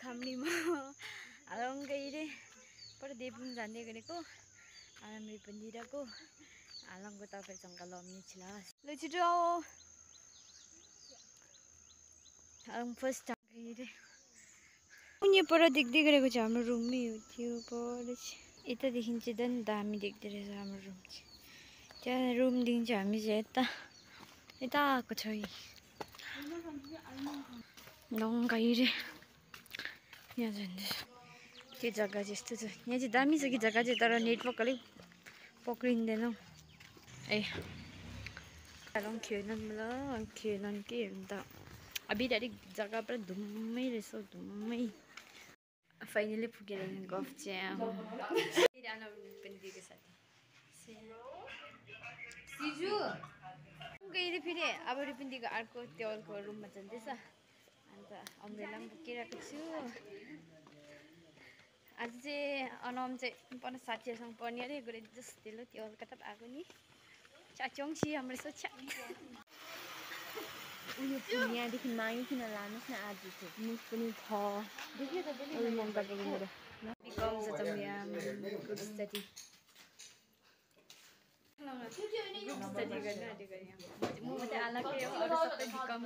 खामरीमा आलङ गइरे पर देवुङ जाने गरेको आरामरी पनि दिइरहेको आलङको तपाईँसँग लम्नी छिला ल छिटो आओ आलङ फर्स्ट टाइम गइरे उनी पर देख्दै गरेको छ हाम्रो रुममै हो त्यो पर यतादेखि चाहिँ झन् दामी देख्दै रहेछ हाम्रो रुम चाहिँ त्यहाँ रुमदेखि चाहिँ हामी चाहिँ यता आएको छ गइरे यहाँ जाँदैछ त्यो जग्गा जस्तो छ यहाँ चाहिँ दामी छ कि जग्गा चाहिँ तर नेटवर्क अलिक पक्रिँदैन ए आलङ खेल्न ल खेल्न के अन्त अभी अलिक जग्गा पुरा धुम्मै रहेछ धुम्मै फाइनली पुगेर गफ चाहिँ पनि दिएको साथी सिजु गएर फेरि अब रिपिन्दीको अर्को त्यो रुममा जाँदैछ अन्त अम्ब्रेला पनि बोकिरहेको छु आज चाहिँ अनम चाहिँ पन्ध्र साथीहरूसँग पढ्ने अरे गरे जस्तै ल त्यो हल्का त आएको नि चाचौँसी हाम्रो सोचा उयो यहाँदेखि माग्यो किन लानुहोस् न आज चाहिँ मुख पनि छ देख्यो त त्यसले मम्का बोकेर becomes a good study. Good study गर्न आँटेको यहाँ म मात्रै अलग्गै हो अरू सबै become